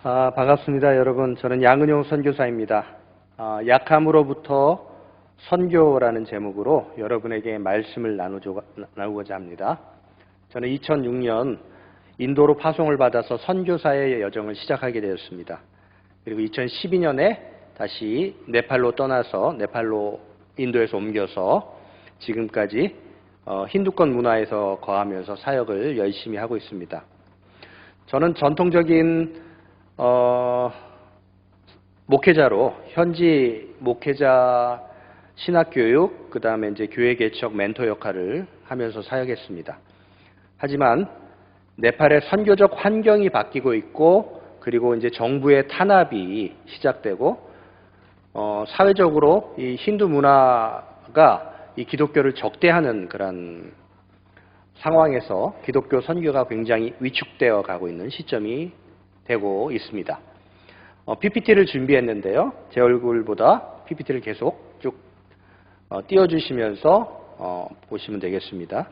반갑습니다, 여러분. 저는 양은용 선교사입니다. 약함으로부터 선교라는 제목으로 여러분에게 말씀을 나누고자 합니다. 저는 2006년 인도로 파송을 받아서 선교사의 여정을 시작하게 되었습니다. 그리고 2012년에 다시 네팔로 떠나서 인도에서 옮겨서 지금까지 힌두권 문화에서 거하면서 사역을 열심히 하고 있습니다. 저는 전통적인 목회자로 현지 목회자 신학교육, 그 다음에 이제 교회 개척 멘토 역할을 하면서 사역했습니다. 하지만 네팔의 선교적 환경이 바뀌고 있고, 그리고 이제 정부의 탄압이 시작되고, 사회적으로 이 힌두 문화가 이 기독교를 적대하는 그런 상황에서 기독교 선교가 굉장히 위축되어 가고 있는 시점이 되고 있습니다. PPT를 준비했는데요. 제 얼굴보다 PPT를 계속 쭉 띄워주시면서 보시면 되겠습니다.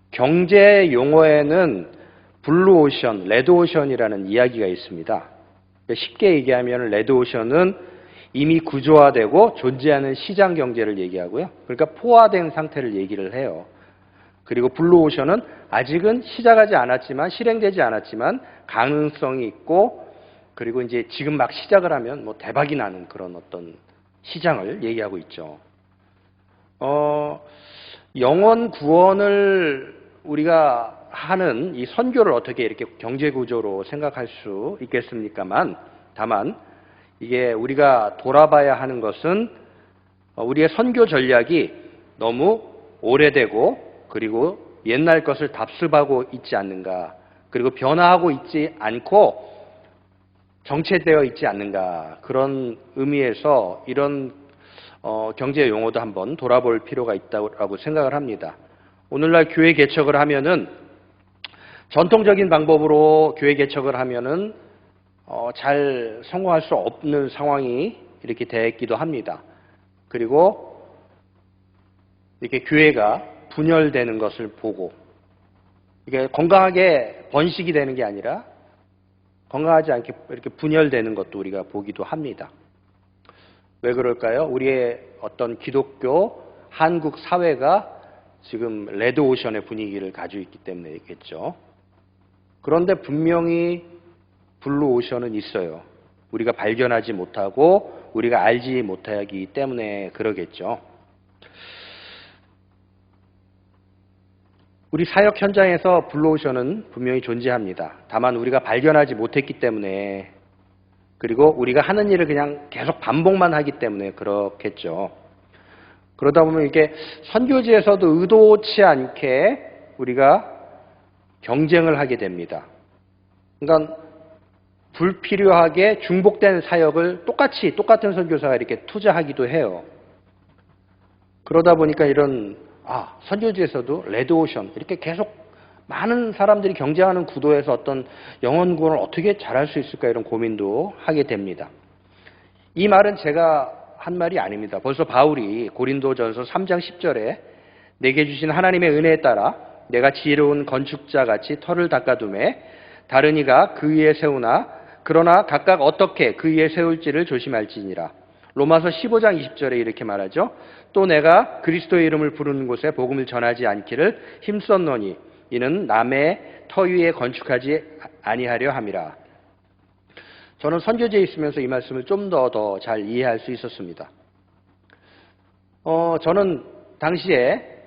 경제 용어에는 블루오션, 레드오션이라는 이야기가 있습니다. 쉽게 얘기하면 레드오션은 이미 구조화되고 존재하는 시장 경제를 얘기하고요. 그러니까 포화된 상태를 얘기를 해요. 그리고 블루오션은 아직은 시작하지 않았지만, 실행되지 않았지만 가능성이 있고, 그리고 이제 지금 막 시작을 하면 뭐 대박이 나는 그런 어떤 시장을 얘기하고 있죠. 영원 구원을 우리가 하는 이 선교를 어떻게 이렇게 경제 구조로 생각할 수 있겠습니까만, 다만 이게 우리가 돌아봐야 하는 것은 우리의 선교 전략이 너무 오래되고, 그리고 옛날 것을 답습하고 있지 않는가, 그리고 변화하고 있지 않고 정체되어 있지 않는가, 그런 의미에서 이런 경제 용어도 한번 돌아볼 필요가 있다고 생각을 합니다. 오늘날 교회 개척을 하면은 전통적인 방법으로 교회 개척을 하면은 잘 성공할 수 없는 상황이 이렇게 됐기도 합니다. 그리고 이렇게 교회가 분열되는 것을 보고, 이게 건강하게 번식이 되는 게 아니라 건강하지 않게 이렇게 분열되는 것도 우리가 보기도 합니다. 왜 그럴까요? 우리의 어떤 기독교, 한국 사회가 지금 레드오션의 분위기를 가지고 있기 때문이겠죠. 그런데 분명히 블루오션은 있어요. 우리가 발견하지 못하고 우리가 알지 못하기 때문에 그러겠죠. 우리 사역 현장에서 블루오션은 분명히 존재합니다. 다만 우리가 발견하지 못했기 때문에, 그리고 우리가 하는 일을 그냥 계속 반복만 하기 때문에 그렇겠죠. 그러다 보면 이게 선교지에서도 의도치 않게 우리가 경쟁을 하게 됩니다. 그러니까 불필요하게 중복된 사역을 똑같은 선교사가 이렇게 투자하기도 해요. 그러다 보니까 이런 선교지에서도 레드오션, 이렇게 계속 많은 사람들이 경쟁하는 구도에서 어떤 영혼 구원을 어떻게 잘할 수 있을까, 이런 고민도 하게 됩니다. 이 말은 제가 한 말이 아닙니다. 벌써 바울이 고린도전서 3장 10절에 내게 주신 하나님의 은혜에 따라 내가 지혜로운 건축자 같이 터를 닦아두매 다른 이가 그 위에 세우나 그러나 각각 어떻게 그 위에 세울지를 조심할지니라. 로마서 15장 20절에 이렇게 말하죠. 또 내가 그리스도의 이름을 부르는 곳에 복음을 전하지 않기를 힘썼노니 이는 남의 터 위에 건축하지 아니하려 함이라. 저는 선교지에 있으면서 이 말씀을 좀 더 잘 이해할 수 있었습니다. 저는 당시에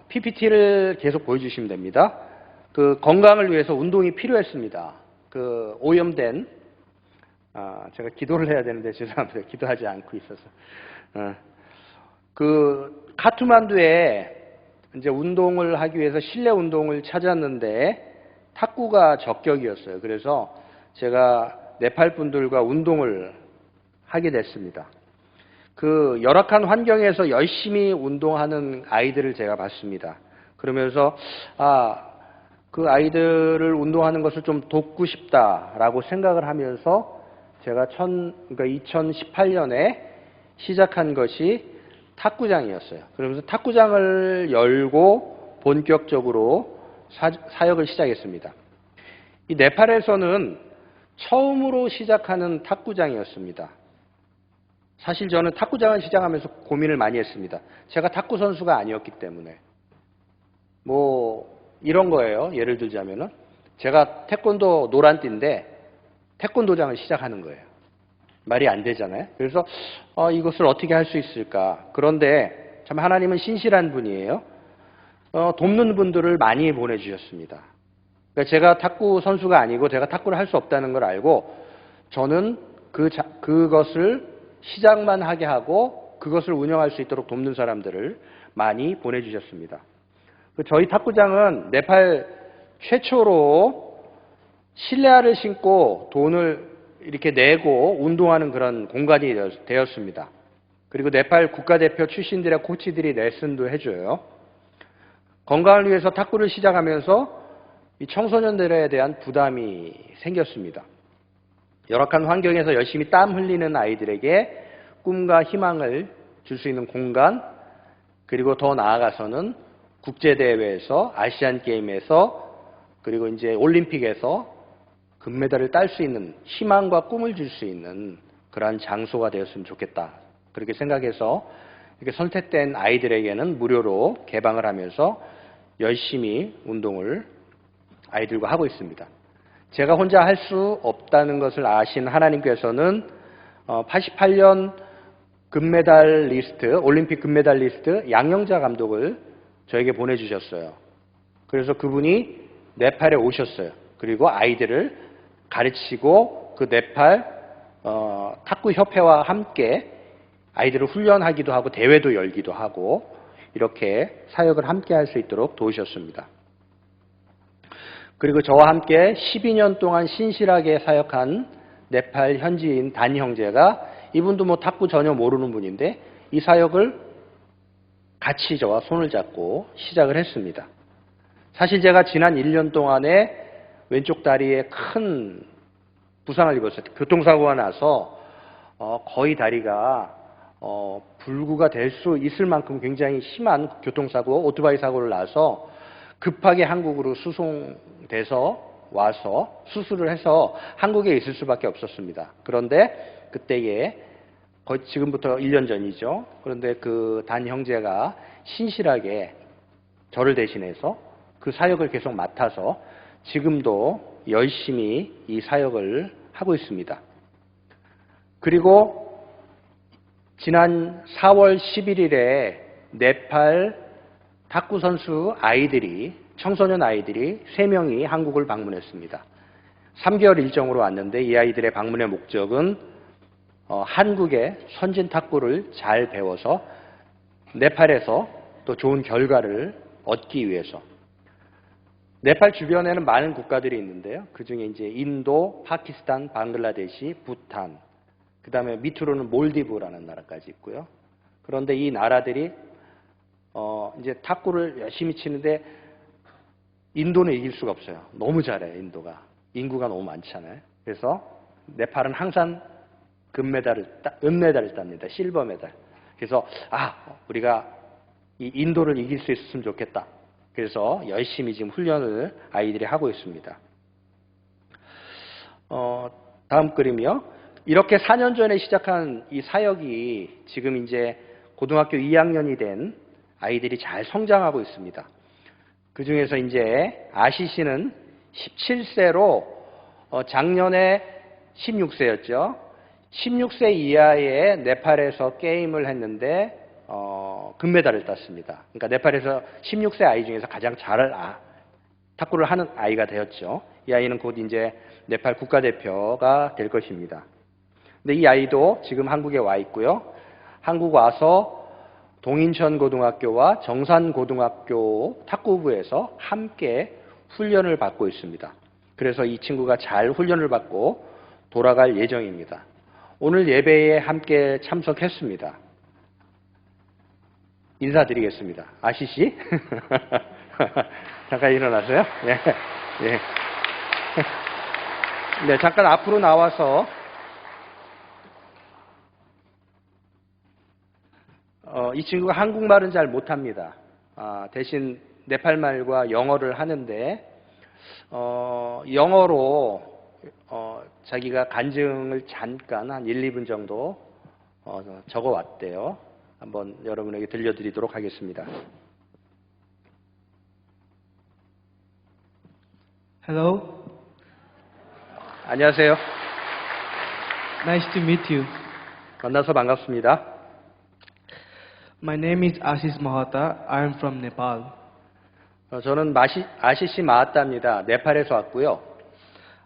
PPT를 계속 보여주시면 됩니다. 그 건강을 위해서 운동이 필요했습니다. 그 오염된 제가 기도를 해야 되는데 죄송합니다. 기도하지 않고 있어서. 그 카트만두에 이제 운동을 하기 위해서 실내 운동을 찾았는데 탁구가 적격이었어요. 그래서 제가 네팔 분들과 운동을 하게 됐습니다. 그 열악한 환경에서 열심히 운동하는 아이들을 제가 봤습니다. 그러면서 그 아이들을 운동하는 것을 좀 돕고 싶다라고 생각을 하면서 제가 2018년에 시작한 것이 탁구장이었어요. 그러면서 탁구장을 열고 본격적으로 사역을 시작했습니다. 이 네팔에서는 처음으로 시작하는 탁구장이었습니다. 사실 저는 탁구장을 시작하면서 고민을 많이 했습니다. 제가 탁구 선수가 아니었기 때문에. 뭐 이런 거예요. 예를 들자면은 제가 태권도 노란띠인데 태권도장을 시작하는 거예요. 말이 안 되잖아요. 그래서 이것을 어떻게 할 수 있을까. 그런데 참 하나님은 신실한 분이에요. 돕는 분들을 많이 보내주셨습니다. 그러니까 제가 탁구 선수가 아니고 제가 탁구를 할 수 없다는 걸 알고 저는 그것을 시작만 하게 하고 그것을 운영할 수 있도록 돕는 사람들을 많이 보내주셨습니다. 저희 탁구장은 네팔 최초로 실내화를 신고 돈을 이렇게 내고 운동하는 그런 공간이 되었습니다. 그리고 네팔 국가대표 출신들의 코치들이 레슨도 해줘요. 건강을 위해서 탁구를 시작하면서 이 청소년들에 대한 부담이 생겼습니다. 열악한 환경에서 열심히 땀 흘리는 아이들에게 꿈과 희망을 줄 수 있는 공간, 그리고 더 나아가서는 국제대회에서, 아시안게임에서, 그리고 이제 올림픽에서 금메달을 딸 수 있는 희망과 꿈을 줄 수 있는 그러한 장소가 되었으면 좋겠다. 그렇게 생각해서 이렇게 선택된 아이들에게는 무료로 개방을 하면서 열심히 운동을 아이들과 하고 있습니다. 제가 혼자 할 수 없다는 것을 아신 하나님께서는 88년 금메달리스트, 올림픽 금메달리스트 양영자 감독을 저에게 보내주셨어요. 그래서 그분이 네팔에 오셨어요. 그리고 아이들을 가르치고 그 네팔 탁구협회와 함께 아이들을 훈련하기도 하고 대회도 열기도 하고 이렇게 사역을 함께 할 수 있도록 도우셨습니다. 그리고 저와 함께 12년 동안 신실하게 사역한 네팔 현지인 단 형제가, 이분도 뭐 탁구 전혀 모르는 분인데 이 사역을 같이 저와 손을 잡고 시작을 했습니다. 사실 제가 지난 1년 동안에 왼쪽 다리에 큰 부상을 입었어요. 교통사고가 나서 거의 다리가 불구가 될 수 있을 만큼 굉장히 심한 교통사고, 오토바이 사고를 나서 급하게 한국으로 수송돼서 와서 수술을 해서 한국에 있을 수밖에 없었습니다. 그런데 그때에 거의 지금부터 1년 전이죠. 그런데 그 단 형제가 신실하게 저를 대신해서 그 사역을 계속 맡아서 지금도 열심히 이 사역을 하고 있습니다. 그리고 지난 4월 11일에 네팔 탁구 선수 아이들이, 청소년 아이들이 3명이 한국을 방문했습니다. 3개월 일정으로 왔는데 이 아이들의 방문의 목적은 한국의 선진 탁구를 잘 배워서 네팔에서 또 좋은 결과를 얻기 위해서. 네팔 주변에는 많은 국가들이 있는데요. 그 중에 이제 인도, 파키스탄, 방글라데시, 부탄, 그 다음에 밑으로는 몰디브라는 나라까지 있고요. 그런데 이 나라들이 이제 탁구를 열심히 치는데 인도는 이길 수가 없어요. 너무 잘해요, 인도가. 인구가 너무 많잖아요. 그래서 네팔은 항상 은메달을 땁니다. 실버 메달. 그래서 우리가 이 인도를 이길 수 있었으면 좋겠다. 그래서 열심히 지금 훈련을 아이들이 하고 있습니다. 다음 그림이요. 이렇게 4년 전에 시작한 이 사역이 지금 이제 고등학교 2학년이 된 아이들이 잘 성장하고 있습니다. 그 중에서 이제 아시시는 17세로 작년에 16세였죠. 16세 이하의 네팔에서 게임을 했는데 금메달을 땄습니다. 그러니까 네팔에서 16세 아이 중에서 가장 잘 탁구를 하는 아이가 되었죠. 이 아이는 곧 이제 네팔 국가대표가 될 것입니다. 근데 이 아이도 지금 한국에 와 있고요. 한국 와서 동인천고등학교와 정산고등학교 탁구부에서 함께 훈련을 받고 있습니다. 그래서 이 친구가 잘 훈련을 받고 돌아갈 예정입니다. 오늘 예배에 함께 참석했습니다. 인사드리겠습니다. 아시시? 잠깐 일어나세요. 네. 네. 네, 잠깐 앞으로 나와서 이 친구가 한국말은 잘 못합니다. 대신 네팔말과 영어를 하는데 영어로 자기가 간증을 잠깐 한 1, 2분 정도 적어왔대요. 한번 여러분에게 들려드리도록 하겠습니다. Hello, 안녕하세요. nice to meet you. 만나서 반갑습니다. My name is Ashish Mahata. I am from Nepal. 저는 아시시 마하타입니다. 네팔에서 왔고요.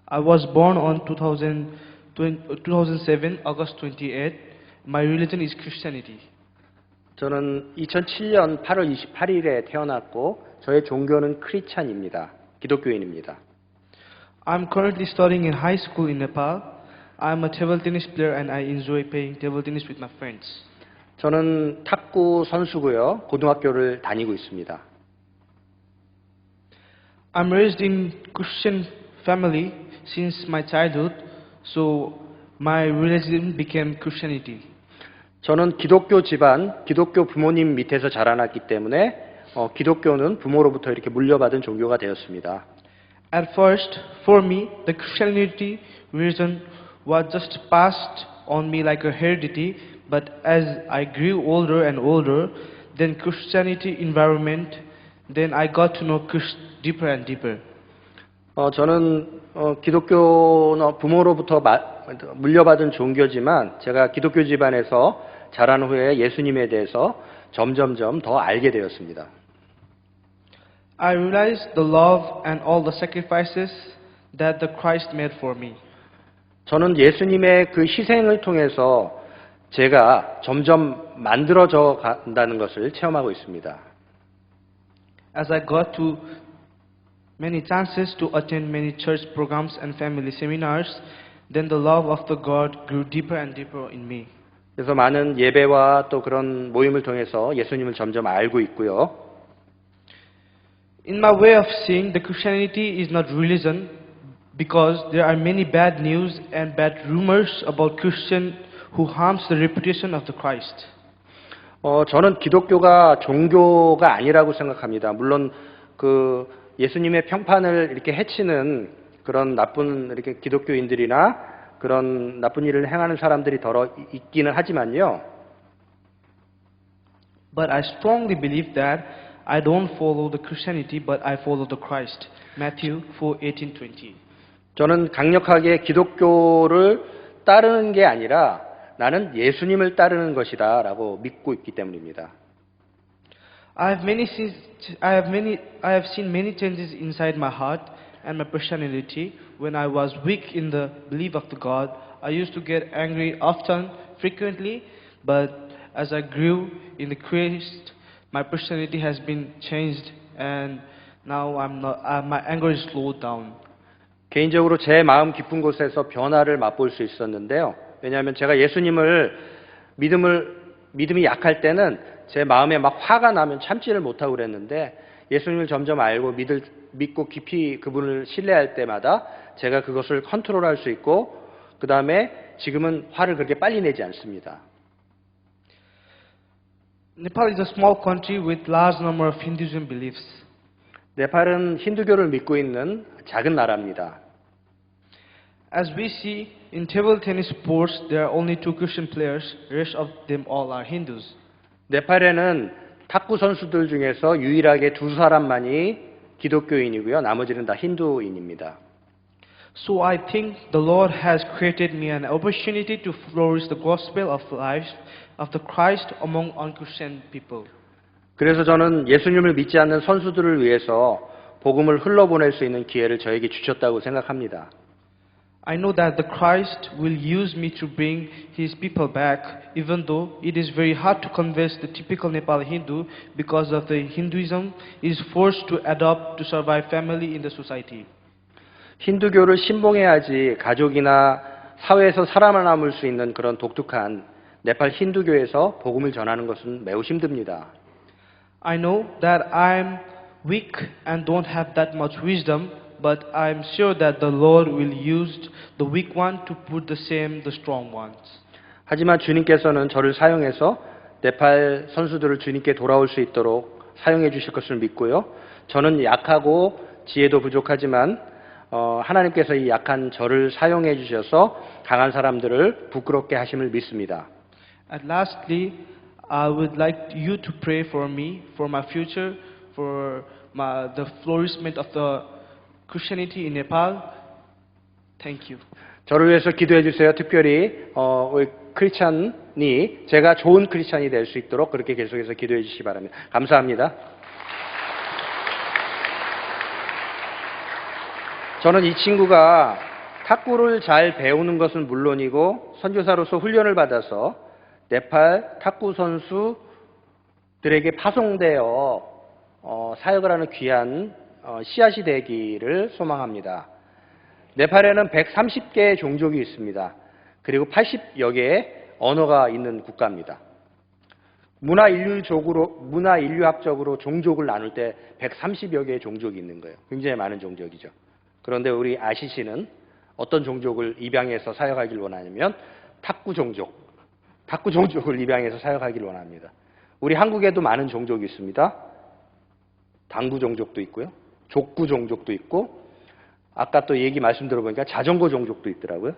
I was born on 2007, August 28. My religion is Christianity. 저는 2007년 8월 28일에 태어났고 저의 종교는 크리스찬입니다. 기독교인입니다. I'm currently studying in high school in Nepal. I'm a table tennis player and I enjoy playing table tennis with my friends. 저는 탁구 선수고요. 고등학교를 다니고 있습니다. I'm raised in Christian family since my childhood, so my religion became Christianity. 저는 기독교 집안, 기독교 부모님 밑에서 자라났기 때문에 기독교는 부모로부터 이렇게 물려받은 종교가 되었습니다. At first, for me, the Christianity religion was just passed on me like a heredity, but as I grew older and older, then Christianity environment, then I got to know Christ deeper and deeper. 저는 기독교는 부모로부터 물려받은 종교지만 제가 기독교 집안에서 자란 후에 예수님에 대해서 점점점 더 알게 되었습니다. I realized the love and all the sacrifices that the Christ made for me. 저는 예수님의 그 희생을 통해서 제가 점점 만들어져 간다는 것을 체험하고 있습니다. As I got to many chances to attend many church programs and family seminars, then the love of the God grew deeper and deeper in me. 그래서 많은 예배와 또 그런 모임을 통해서 예수님을 점점 알고 있고요. In my way of seeing, the Christianity is not religion because there are many bad news and bad rumors about Christian who harms the reputation of the Christ. 저는 기독교가 종교가 아니라고 생각합니다. 물론 그 예수님의 평판을 이렇게 해치는 그런 나쁜 이렇게 기독교인들이나 그런 나쁜 일을 행하는 사람들이 더러 있기는 하지만요. But I strongly believe that I don't follow the Christianity, but I follow the Christ. Matthew 4:18-20. 저는 강력하게 기독교를 따르는 게 아니라 나는 예수님을 따르는 것이다라고 믿고 있기 때문입니다. I have seen many changes inside my heart and my personality. When I was weak in the belief of the God, I used to get angry often, frequently, but as I grew in the Christ, my personality has been changed, and now my anger is slowed down. 개인적으로 제 마음 깊은 곳에서 변화를 맛볼 수 있었는데요. 왜냐하면 제가 예수님을 믿음이 약할 때는 제 마음에 막 화가 나면 참지를 못하고 그랬는데 예수님을 점점 알고 믿고 깊이 그분을 신뢰할 때마다 제가 그것을 컨트롤할 수 있고 그 다음에 지금은 화를 그렇게 빨리 내지 않습니다. Nepal is a small country with large number of Hinduism beliefs. 네팔은 힌두교를 믿고 있는 작은 나라입니다. As we see in table tennis sports, there are only two Christian players. The rest of them all are Hindus. 네팔에는 탁구 선수들 중에서 유일하게 두 사람만이 기독교인이고요. 나머지는 다 힌두인입니다. So I think the Lord has created me an opportunity to flourish the gospel of life of the Christ among unchristian people. 그래서 저는 예수님을 믿지 않는 선수들을 위해서 복음을 흘러보낼 수 있는 기회를 저에게 주셨다고 생각합니다. I know that the Christ will use me to bring his people back, even though it is very hard to convince the typical Nepali Hindu because of the Hinduism is forced to adopt to survive family in the society. 힌두교를 신봉해야지 가족이나 사회에서 살아남을 수 있는 그런 독특한 네팔 힌두교에서 복음을 전하는 것은 매우 힘듭니다. I know that I'm weak and don't have that much wisdom, but I'm sure that the Lord will use the weak one to put the strong ones. 하지만 주님께서는 저를 사용해서 네팔 선수들을 주님께 돌아올 수 있도록 사용해 주실 것을 믿고요. 저는 약하고 지혜도 부족하지만 하나님께서 이 약한 저를 사용해 주셔서 강한 사람들을 부끄럽게 하심을 믿습니다. And lastly, I would like you to pray for me, for my future, for the flourishment of the Christianity in Nepal. Thank you. 저를 위해서 기도해 주세요. 특별히 우리 크리스찬이 제가 좋은 크리스찬이 될 수 있도록 그렇게 계속해서 기도해 주시기 바랍니다. 감사합니다. 저는 이 친구가 탁구를 잘 배우는 것은 물론이고 선교사로서 훈련을 받아서 네팔 탁구 선수들에게 파송되어 사역을 하는 귀한 씨앗이 되기를 소망합니다. 네팔에는 130개의 종족이 있습니다. 그리고 80여 개의 언어가 있는 국가입니다. 문화인류학적으로 종족을 나눌 때 130여 개의 종족이 있는 거예요. 굉장히 많은 종족이죠. 그런데 우리 아시시는 어떤 종족을 입양해서 사역하길 원하냐면 탁구 종족을 입양해서 사역하길 원합니다. 우리 한국에도 많은 종족이 있습니다. 당구 종족도 있고요. 족구 종족도 있고 아까 또 얘기 말씀 들어보니까 자전거 종족도 있더라고요.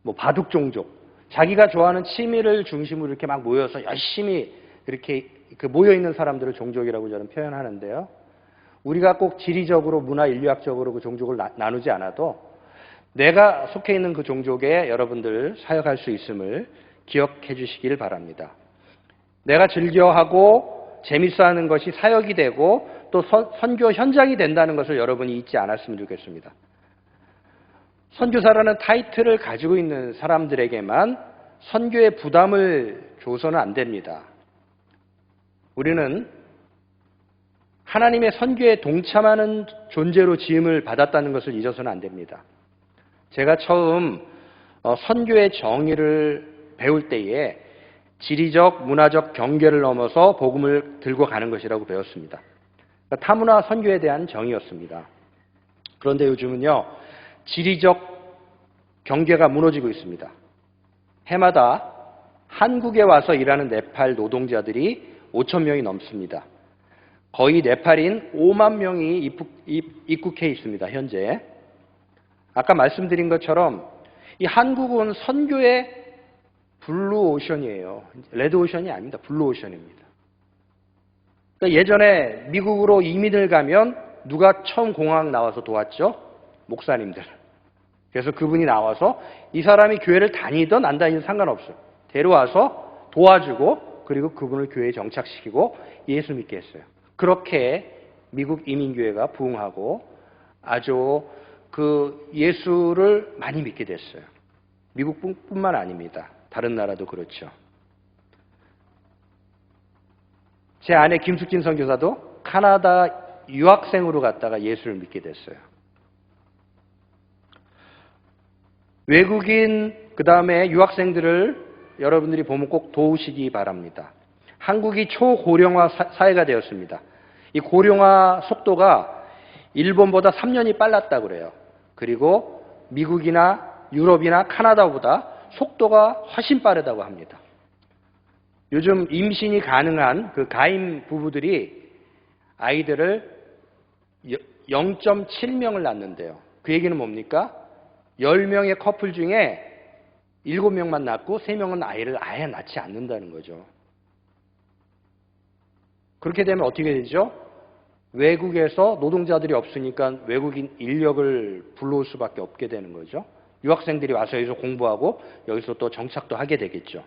뭐 바둑 종족. 자기가 좋아하는 취미를 중심으로 이렇게 막 모여서 열심히 이렇게 모여 있는 사람들을 종족이라고 저는 표현하는데요. 우리가 꼭 지리적으로 문화인류학적으로 그 종족을 나누지 않아도 내가 속해 있는 그 종족에 여러분들 사역할 수 있음을 기억해 주시길 바랍니다. 내가 즐겨하고 재밌어하는 것이 사역이 되고 또 선교 현장이 된다는 것을 여러분이 잊지 않았으면 좋겠습니다. 선교사라는 타이틀을 가지고 있는 사람들에게만 선교의 부담을 줘서는 안 됩니다. 우리는 하나님의 선교에 동참하는 존재로 지음을 받았다는 것을 잊어서는 안 됩니다. 제가 처음 선교의 정의를 배울 때에 지리적, 문화적 경계를 넘어서 복음을 들고 가는 것이라고 배웠습니다. 그러니까 타문화 선교에 대한 정의였습니다. 그런데 요즘은요, 지리적 경계가 무너지고 있습니다. 해마다 한국에 와서 일하는 네팔 노동자들이 5천 명이 넘습니다. 거의 네팔인 5만 명이 입국해 있습니다. 현재. 아까 말씀드린 것처럼 이 한국은 선교의 블루오션이에요. 레드오션이 아닙니다. 블루오션입니다. 그러니까 예전에 미국으로 이민을 가면 누가 처음 공항 나와서 도왔죠? 목사님들. 그래서 그분이 나와서 이 사람이 교회를 다니든 안 다니든 상관없어요. 데려와서 도와주고 그리고 그분을 교회에 정착시키고 예수 믿게 했어요. 그렇게 미국 이민교회가 부흥하고 아주 그 예수를 많이 믿게 됐어요. 미국뿐만 아닙니다. 다른 나라도 그렇죠. 제 아내 김숙진 선교사도 카나다 유학생으로 갔다가 예수를 믿게 됐어요. 외국인 그다음에 유학생들을 여러분들이 보면 꼭 도우시기 바랍니다. 한국이 초고령화 사회가 되었습니다. 이 고령화 속도가 일본보다 3년이 빨랐다고 그래요. 그리고 미국이나 유럽이나 카나다보다 속도가 훨씬 빠르다고 합니다. 요즘 임신이 가능한 그 가임 부부들이 아이들을 0.7명을 낳는데요. 그 얘기는 뭡니까? 10명의 커플 중에 7명만 낳고 3명은 아이를 아예 낳지 않는다는 거죠. 그렇게 되면 어떻게 되죠? 외국에서 노동자들이 없으니까 외국인 인력을 불러올 수밖에 없게 되는 거죠. 유학생들이 와서 여기서 공부하고 여기서 또 정착도 하게 되겠죠.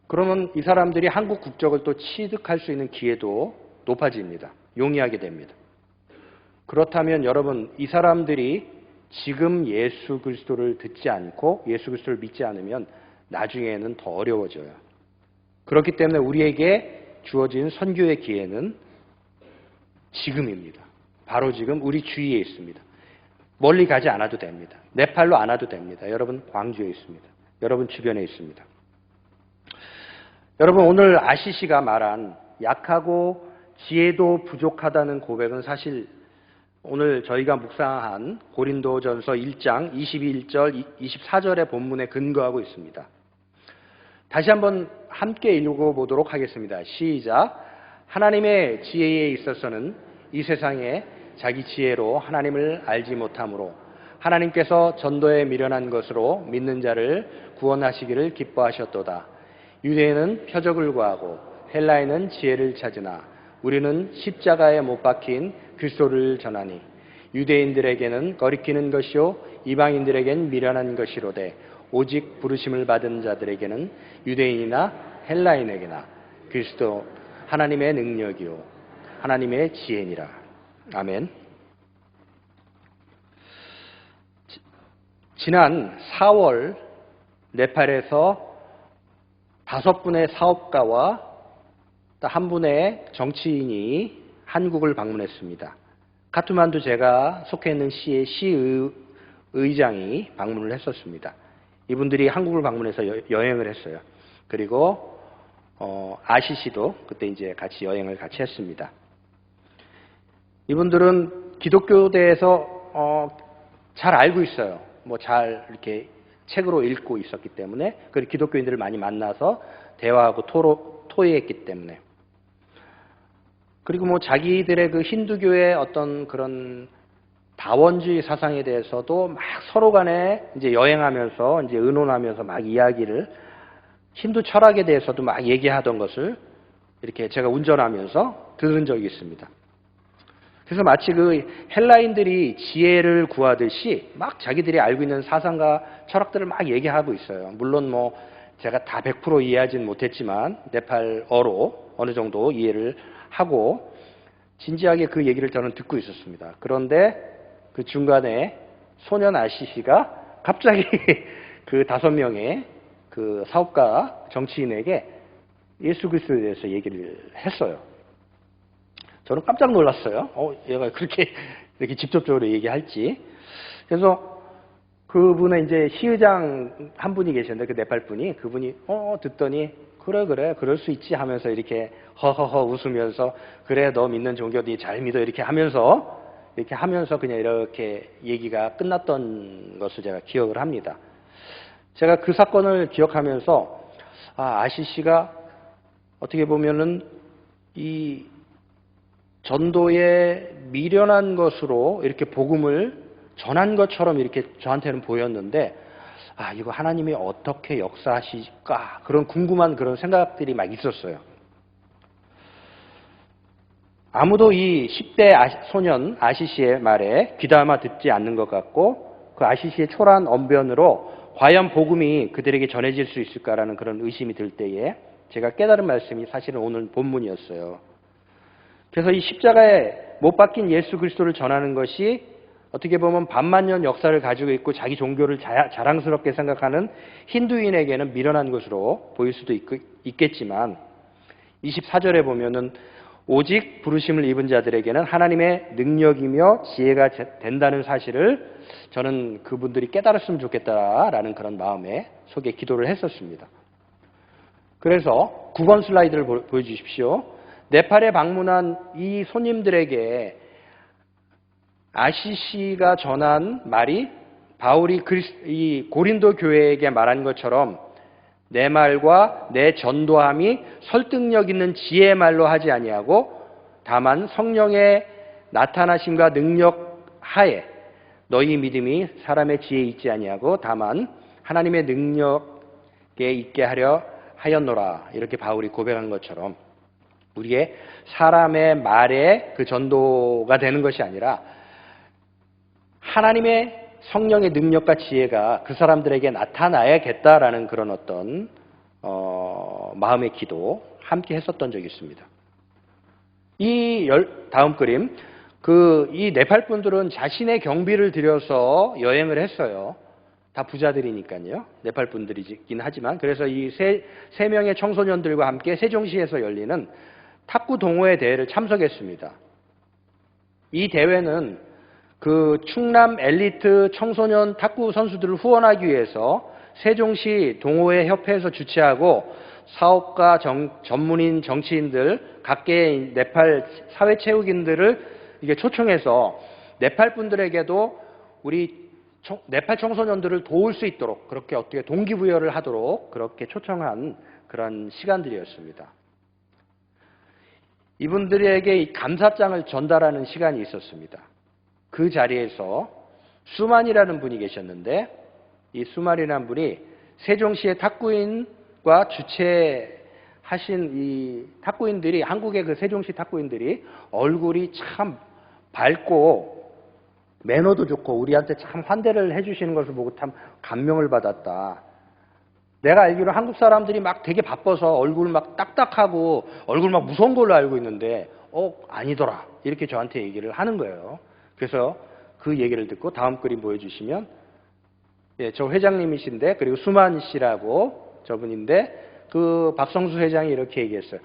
그러면 이 사람들이 한국 국적을 또 취득할 수 있는 기회도 높아집니다. 용이하게 됩니다. 그렇다면 여러분, 이 사람들이 지금 예수 그리스도를 듣지 않고 예수 그리스도를 믿지 않으면 나중에는 더 어려워져요. 그렇기 때문에 우리에게 주어진 선교의 기회는 지금입니다. 바로 지금 우리 주위에 있습니다. 멀리 가지 않아도 됩니다. 네팔로 안 와도 됩니다. 여러분 광주에 있습니다. 여러분 주변에 있습니다. 여러분 오늘 아시시가 말한 약하고 지혜도 부족하다는 고백은 사실 오늘 저희가 묵상한 고린도전서 1장 21절, 24절의 본문에 근거하고 있습니다. 다시 한번 함께 읽어보도록 하겠습니다. 시작. 하나님의 지혜에 있어서는 이 세상에 자기 지혜로 하나님을 알지 못함으로 하나님께서 전도에 미련한 것으로 믿는 자를 구원하시기를 기뻐하셨도다. 유대인은 표적을 구하고 헬라인은 지혜를 찾으나 우리는 십자가에 못 박힌 그리스도를 전하니 유대인들에게는 거리끼는 것이요 이방인들에겐 미련한 것이로되 오직 부르심을 받은 자들에게는 유대인이나 헬라인에게나 그리스도 하나님의 능력이요 하나님의 지혜니라. 아멘. 지난 4월 네팔에서 5분의 사업가와 또 1분의 정치인이 한국을 방문했습니다. 카트만두 제가 속해 있는 시의 시의장이 방문을 했었습니다. 이분들이 한국을 방문해서 여행을 했어요. 그리고 아시시도 그때 이제 같이 여행을 같이 했습니다. 이분들은 기독교대에서 잘 알고 있어요. 뭐 잘 이렇게 책으로 읽고 있었기 때문에 그리고 기독교인들을 많이 만나서 대화하고 토의했기 때문에 그리고 뭐 자기들의 그 힌두교의 어떤 그런 다원주의 사상에 대해서도 막 서로 간에 이제 여행하면서 이제 의논하면서 막 이야기를 힌두 철학에 대해서도 막 얘기하던 것을 이렇게 제가 운전하면서 들은 적이 있습니다. 그래서 마치 그 헬라인들이 지혜를 구하듯이 막 자기들이 알고 있는 사상과 철학들을 막 얘기하고 있어요. 물론 뭐 제가 다 100% 이해하진 못했지만 네팔어로 어느 정도 이해를 하고 진지하게 그 얘기를 저는 듣고 있었습니다. 그런데 그 중간에 소년 아시시가 갑자기 그 5명의 그 사업가 정치인에게 예수 그리스도에 대해서 얘기를 했어요. 저는 깜짝 놀랐어요. 얘가 그렇게 이렇게 직접적으로 얘기할지. 그래서 그분의 이제 시의장 한 분이 계셨는데 그 네팔 분이 그분이 듣더니 그래 그럴 수 있지 하면서 이렇게 허허허 웃으면서 그래 너 믿는 종교 니 잘 믿어 이렇게 하면서 그냥 이렇게 얘기가 끝났던 것을 제가 기억을 합니다. 제가 그 사건을 기억하면서 아시시가 어떻게 보면은 이 전도에 미련한 것으로 이렇게 복음을 전한 것처럼 이렇게 저한테는 보였는데 이거 하나님이 어떻게 역사하실까 그런 궁금한 그런 생각들이 막 있었어요. 아무도 이 10대 소년 아시시의 말에 귀담아 듣지 않는 것 같고 그 아시시의 초라한 언변으로 과연 복음이 그들에게 전해질 수 있을까라는 그런 의심이 들 때에 제가 깨달은 말씀이 사실은 오늘 본문이었어요. 그래서 이 십자가에 못 박힌 예수 그리스도를 전하는 것이 어떻게 보면 반만년 역사를 가지고 있고 자기 종교를 자랑스럽게 생각하는 힌두인에게는 미련한 것으로 보일 수도 있겠지만 24절에 보면은 오직 부르심을 입은 자들에게는 하나님의 능력이며 지혜가 된다는 사실을 저는 그분들이 깨달았으면 좋겠다라는 그런 마음에 속에 기도를 했었습니다. 그래서 9번 슬라이드를 보여주십시오. 네팔에 방문한 이 손님들에게 아시시가 전한 말이 바울이 이 고린도 교회에게 말한 것처럼 내 말과 내 전도함이 설득력 있는 지혜의 말로 하지 아니하고 다만 성령의 나타나심과 능력 하에 너희 믿음이 사람의 지혜에 있지 아니하고 다만 하나님의 능력에 있게 하려 하였노라. 이렇게 바울이 고백한 것처럼 우리의 사람의 말에 그 전도가 되는 것이 아니라 하나님의 성령의 능력과 지혜가 그 사람들에게 나타나야겠다라는 그런 어떤 마음의 기도 함께 했었던 적이 있습니다. 다음 그림 이 네팔 분들은 자신의 경비를 들여서 여행을 했어요. 다 부자들이니까요. 네팔 분들이긴 하지만 그래서 이 세 명의 청소년들과 함께 세종시에서 열리는 탁구 동호회 대회를 참석했습니다. 이 대회는 그 충남 엘리트 청소년 탁구 선수들을 후원하기 위해서 세종시 동호회 협회에서 주최하고 사업가, 전문인, 정치인들, 각계의 네팔 사회체육인들을 이게 초청해서 네팔 분들에게도 우리 네팔 청소년들을 도울 수 있도록 그렇게 어떻게 동기부여를 하도록 그렇게 초청한 그런 시간들이었습니다. 이분들에게 이 감사장을 전달하는 시간이 있었습니다. 그 자리에서 수만이라는 분이 계셨는데 이 수만이라는 분이 세종시의 탁구인과 주최하신 이 탁구인들이 한국의 그 세종시 탁구인들이 얼굴이 참 밝고 매너도 좋고 우리한테 참 환대를 해주시는 것을 보고 참 감명을 받았다. 내가 알기로 한국 사람들이 막 되게 바빠서 얼굴 막 딱딱하고 얼굴 막 무서운 걸로 알고 있는데 아니더라 이렇게 저한테 얘기를 하는 거예요. 그래서 그 얘기를 듣고 다음 그림 보여주시면 저 회장님이신데 그리고 수만 씨라고 저분인데 그 박성수 회장이 이렇게 얘기했어요.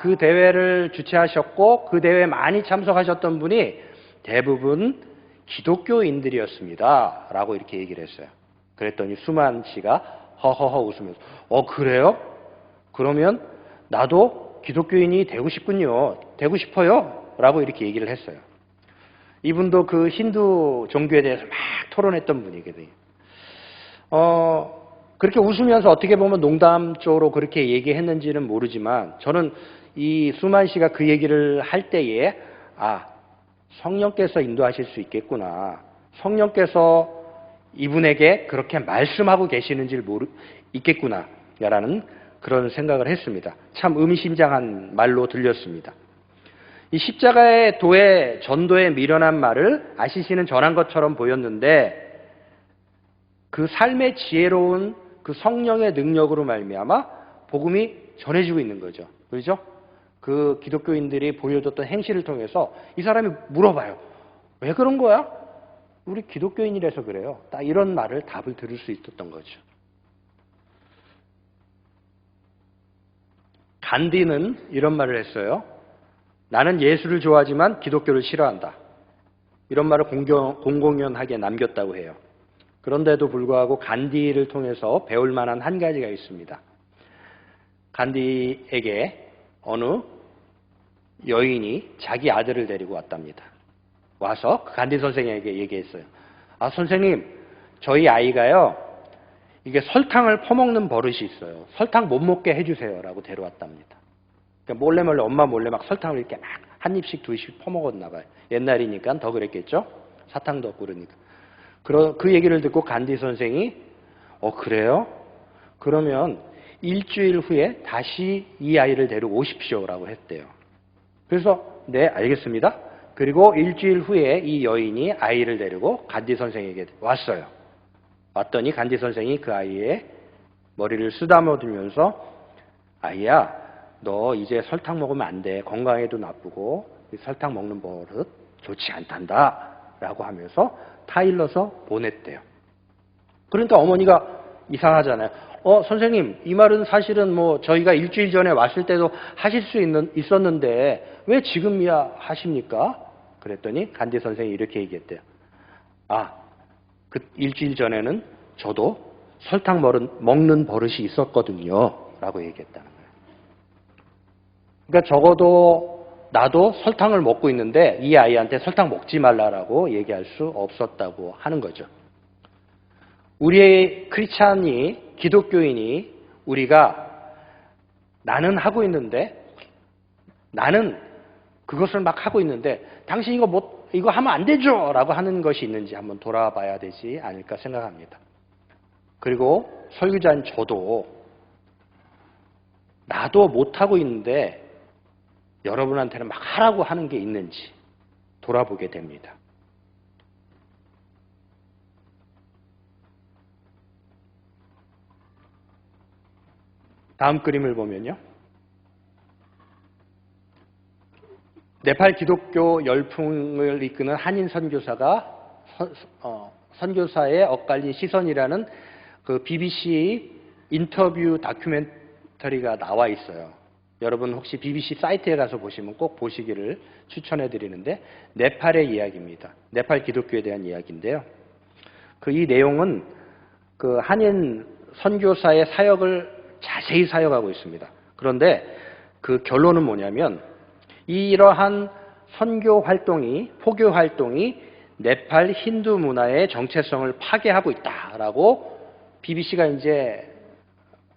그 대회를 주최하셨고 그 대회에 많이 참석하셨던 분이 대부분 기독교인들이었습니다 라고 이렇게 얘기를 했어요. 그랬더니 수만 씨가 허허허 웃으면서 그래요? 그러면 나도 기독교인이 되고 싶군요. 되고 싶어요. 라고 이렇게 얘기를 했어요. 이분도 그 힌두 종교에 대해서 막 토론했던 분이거든요. 그렇게 웃으면서 어떻게 보면 농담적으로 그렇게 얘기했는지는 모르지만 저는 이 수만 씨가 그 얘기를 할 때에 성령께서 인도하실 수 있겠구나. 성령께서 이분에게 그렇게 말씀하고 계시는지를 있겠구나 라는 그런 생각을 했습니다. 참 의미심장한 말로 들렸습니다. 이 십자가의 도에 전도에 미련한 말을 아시시는 전한 것처럼 보였는데 그 삶의 지혜로운 그 성령의 능력으로 말미암아 복음이 전해지고 있는 거죠. 그렇죠? 그 기독교인들이 보여줬던 행실을 통해서 이 사람이 물어봐요. 왜 그런 거야? 우리 기독교인이라서 그래요. 딱 이런 말을 답을 들을 수 있었던 거죠. 간디는 이런 말을 했어요. 나는 예수를 좋아하지만 기독교를 싫어한다. 이런 말을 공공연하게 남겼다고 해요. 그런데도 불구하고 간디를 통해서 배울 만한 한 가지가 있습니다. 간디에게 어느 여인이 자기 아들을 데리고 왔답니다. 와서 간디 선생에게 얘기했어요. 선생님, 저희 아이가요, 이게 설탕을 퍼먹는 버릇이 있어요. 설탕 못 먹게 해주세요. 라고 데려왔답니다. 그러니까 몰래 엄마 몰래 막 설탕을 이렇게 막 한 입씩 두 입씩 퍼먹었나 봐요. 옛날이니까 더 그랬겠죠? 사탕도 없고 그러니까. 그 얘기를 듣고 간디 선생이 그래요? 그러면 일주일 후에 다시 이 아이를 데리고 오십시오. 라고 했대요. 그래서 네, 알겠습니다. 그리고 일주일 후에 이 여인이 아이를 데리고 간디 선생에게 왔어요. 왔더니 간디 선생이 그 아이의 머리를 쓰다듬어 주면서 아이야, 너 이제 설탕 먹으면 안 돼. 건강에도 나쁘고 설탕 먹는 버릇 좋지 않단다. 라고 하면서 타일러서 보냈대요. 그러니까 어머니가 이상하잖아요. 선생님, 이 말은 사실은 저희가 일주일 전에 왔을 때도 하실 수 있었는데 왜 지금이야 하십니까? 그랬더니 간디 선생이 이렇게 얘기했대요. 그 일주일 전에는 저도 설탕 먹는 버릇이 있었거든요. 라고 얘기했다는 거예요. 그러니까 적어도 나도 설탕을 먹고 있는데 이 아이한테 설탕 먹지 말라라고 얘기할 수 없었다고 하는 거죠. 우리의 크리스찬이, 기독교인이 우리가 나는 하고 있는데 나는 그것을 막 하고 있는데 당신 이거 하면 안 되죠! 라고 하는 것이 있는지 한번 돌아봐야 되지 않을까 생각합니다. 그리고 설교자인 저도 나도 못하고 있는데 여러분한테는 막 하라고 하는 게 있는지 돌아보게 됩니다. 다음 그림을 보면요. 네팔 기독교 열풍을 이끄는 한인 선교사가 선교사의 엇갈린 시선이라는 그 BBC 인터뷰 다큐멘터리가 나와 있어요. 여러분 혹시 BBC 사이트에 가서 보시면 꼭 보시기를 추천해 드리는데 네팔의 이야기입니다. 네팔 기독교에 대한 이야기인데요. 이 내용은 그 한인 선교사의 사역을 자세히 사역하고 있습니다. 그런데 그 결론은 뭐냐면 이러한 선교 활동이, 포교 활동이 네팔 힌두 문화의 정체성을 파괴하고 있다라고 BBC가 이제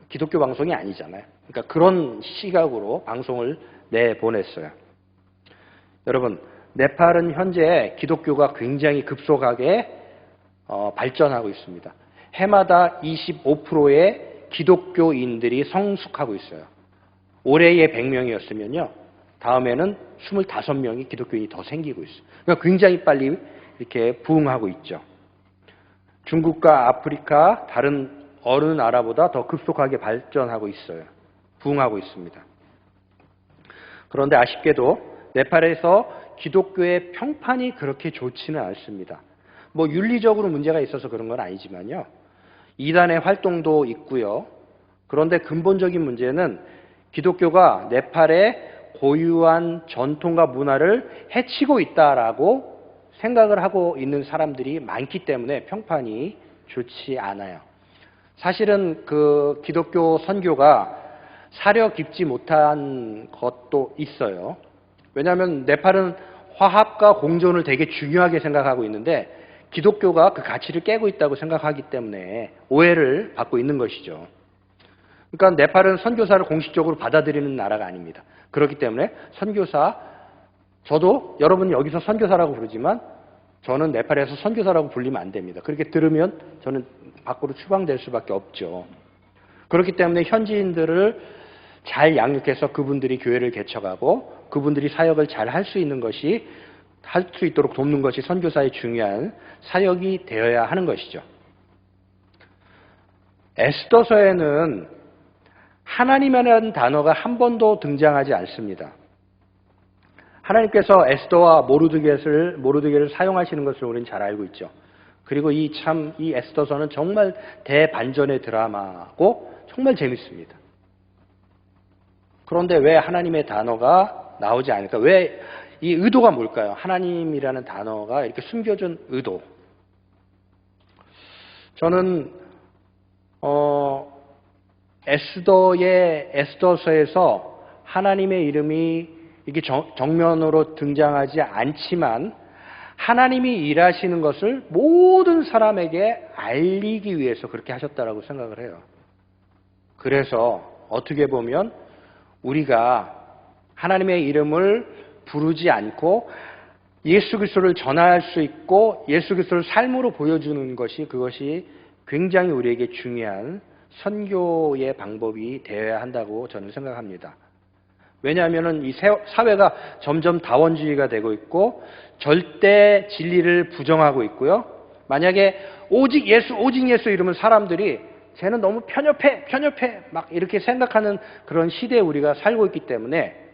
기독교 방송이 아니잖아요. 그러니까 그런 시각으로 방송을 내보냈어요. 여러분, 네팔은 현재 기독교가 굉장히 급속하게 발전하고 있습니다. 해마다 25%의 기독교인들이 성숙하고 있어요. 올해의 100명이었으면요. 다음에는 25명이 기독교인이 더 생기고 있어요. 그러니까 굉장히 빨리 이렇게 부흥하고 있죠. 중국과 아프리카 다른 어느 나라보다 더 급속하게 발전하고 있어요. 부흥하고 있습니다. 그런데 아쉽게도 네팔에서 기독교의 평판이 그렇게 좋지는 않습니다. 뭐 윤리적으로 문제가 있어서 그런 건 아니지만요. 이단의 활동도 있고요. 그런데 근본적인 문제는 기독교가 네팔의 고유한 전통과 문화를 해치고 있다라고 생각을 하고 있는 사람들이 많기 때문에 평판이 좋지 않아요. 사실은 그 기독교 선교가 사려 깊지 못한 것도 있어요. 왜냐하면 네팔은 화합과 공존을 되게 중요하게 생각하고 있는데 기독교가 그 가치를 깨고 있다고 생각하기 때문에 오해를 받고 있는 것이죠. 그러니까 네팔은 선교사를 공식적으로 받아들이는 나라가 아닙니다. 그렇기 때문에 선교사, 저도 여러분 여기서 선교사라고 부르지만 저는 네팔에서 선교사라고 불리면 안 됩니다. 그렇게 들으면 저는 밖으로 추방될 수밖에 없죠. 그렇기 때문에 현지인들을 잘 양육해서 그분들이 교회를 개척하고 그분들이 사역을 잘 할 수 있는 것이, 할 수 있도록 돕는 것이 선교사의 중요한 사역이 되어야 하는 것이죠. 에스더서에는 하나님이라는 단어가 한 번도 등장하지 않습니다. 하나님께서 에스더와 모르드게를 사용하시는 것을 우리는 잘 알고 있죠. 그리고 이 에스더서는 정말 대반전의 드라마고 정말 재밌습니다. 그런데 왜 하나님의 단어가 나오지 않을까? 왜 이 의도가 뭘까요? 하나님이라는 단어가 이렇게 숨겨진 의도. 저는 에스더서에서 하나님의 이름이 이게 정면으로 등장하지 않지만 하나님이 일하시는 것을 모든 사람에게 알리기 위해서 그렇게 하셨다라고 생각을 해요. 그래서 어떻게 보면 우리가 하나님의 이름을 부르지 않고 예수 그리스도를 전할 수 있고 예수 그리스도를 삶으로 보여주는 것이, 그것이 굉장히 우리에게 중요한 선교의 방법이 되어야 한다고 저는 생각합니다. 왜냐하면 이 사회가 점점 다원주의가 되고 있고 절대 진리를 부정하고 있고요. 만약에 오직 예수 이러면 사람들이 쟤는 너무 편협해 막 이렇게 생각하는 그런 시대에 우리가 살고 있기 때문에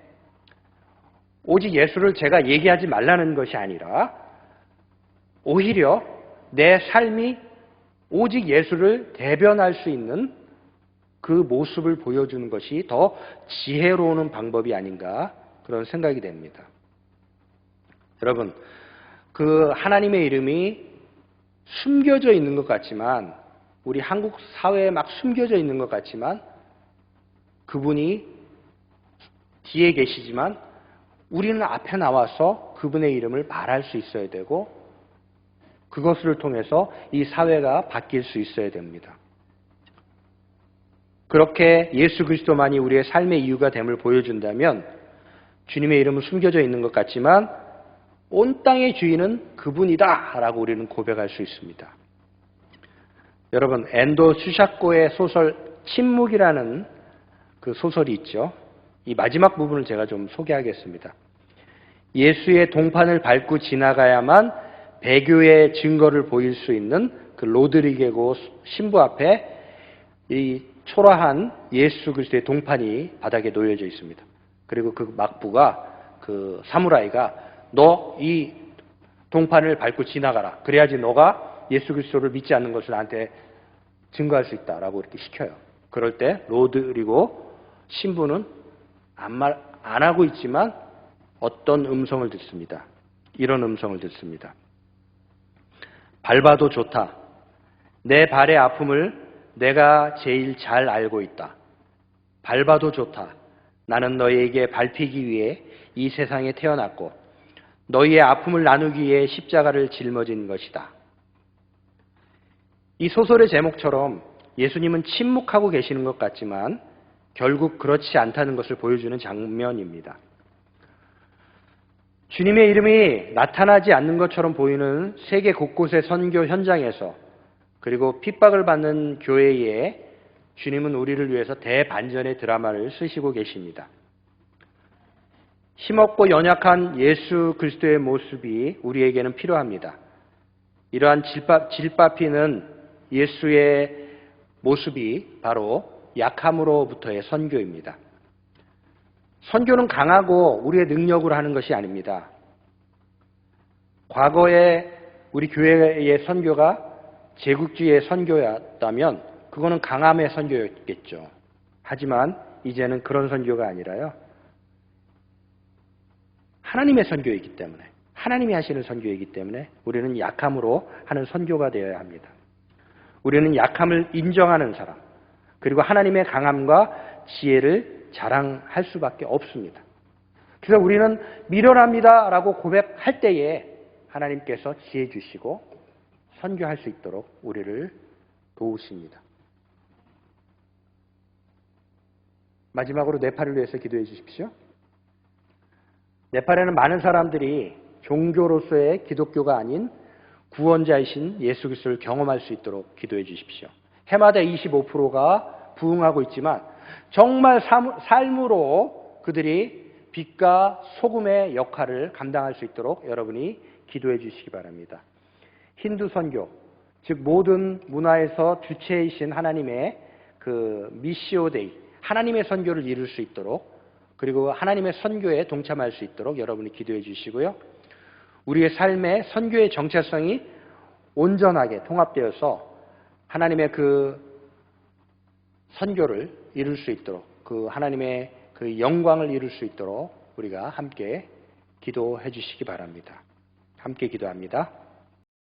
오직 예수를 제가 얘기하지 말라는 것이 아니라 오히려 내 삶이 오직 예수를 대변할 수 있는 그 모습을 보여주는 것이 더 지혜로운 방법이 아닌가, 그런 생각이 됩니다. 여러분, 그 하나님의 이름이 숨겨져 있는 것 같지만, 우리 한국 사회에 막 숨겨져 있는 것 같지만 그분이 뒤에 계시지만 우리는 앞에 나와서 그분의 이름을 말할 수 있어야 되고 그것을 통해서 이 사회가 바뀔 수 있어야 됩니다. 그렇게 예수 그리스도만이 우리의 삶의 이유가 됨을 보여준다면 주님의 이름은 숨겨져 있는 것 같지만 온 땅의 주인은 그분이다 라고 우리는 고백할 수 있습니다. 여러분, 엔도 수샤코의 소설 침묵이라는 그 소설이 있죠. 이 마지막 부분을 제가 좀 소개하겠습니다. 예수의 동판을 밟고 지나가야만 배교의 증거를 보일 수 있는 그 로드리게고 신부 앞에 이 초라한 예수 그리스도의 동판이 바닥에 놓여져 있습니다. 그리고 그 막부가, 그 사무라이가 너 이 동판을 밟고 지나가라. 그래야지 너가 예수 그리스도를 믿지 않는 것을 나한테 증거할 수 있다라고 이렇게 시켜요. 그럴 때 로드리고 신부는 안 하고 있지만 어떤 음성을 듣습니다. 이런 음성을 듣습니다. 밟아도 좋다. 내 발의 아픔을 내가 제일 잘 알고 있다. 밟아도 좋다. 나는 너희에게 밟히기 위해 이 세상에 태어났고 너희의 아픔을 나누기 위해 십자가를 짊어진 것이다. 이 소설의 제목처럼 예수님은 침묵하고 계시는 것 같지만 결국 그렇지 않다는 것을 보여주는 장면입니다. 주님의 이름이 나타나지 않는 것처럼 보이는 세계 곳곳의 선교 현장에서 그리고 핍박을 받는 교회에 주님은 우리를 위해서 대반전의 드라마를 쓰시고 계십니다. 힘없고 연약한 예수 그리스도의 모습이 우리에게는 필요합니다. 이러한 질밥히는 예수의 모습이 바로 약함으로부터의 선교입니다. 선교는 강하고 우리의 능력으로 하는 것이 아닙니다. 과거에 우리 교회의 선교가 제국주의의 선교였다면 그거는 강함의 선교였겠죠. 하지만 이제는 그런 선교가 아니라요. 하나님의 선교이기 때문에, 하나님이 하시는 선교이기 때문에 우리는 약함으로 하는 선교가 되어야 합니다. 우리는 약함을 인정하는 사람, 그리고 하나님의 강함과 지혜를 자랑할 수밖에 없습니다. 그래서 우리는 미련합니다라고 고백할 때에 하나님께서 지혜 주시고 선교할 수 있도록 우리를 도우십니다. 마지막으로 네팔을 위해서 기도해 주십시오. 네팔에는 많은 사람들이 종교로서의 기독교가 아닌 구원자이신 예수 그리스도를 경험할 수 있도록 기도해 주십시오. 해마다 25%가 부흥하고 있지만 정말 삶으로 그들이 빛과 소금의 역할을 감당할 수 있도록 여러분이 기도해 주시기 바랍니다. 힌두 선교, 즉 모든 문화에서 주체이신 하나님의 그 미시오 데이, 하나님의 선교를 이룰 수 있도록, 그리고 하나님의 선교에 동참할 수 있도록 여러분이 기도해 주시고요. 우리의 삶의 선교의 정체성이 온전하게 통합되어서 하나님의 그 선교를 이룰 수 있도록, 그 하나님의 그 영광을 이룰 수 있도록 우리가 함께 기도해 주시기 바랍니다. 함께 기도합니다.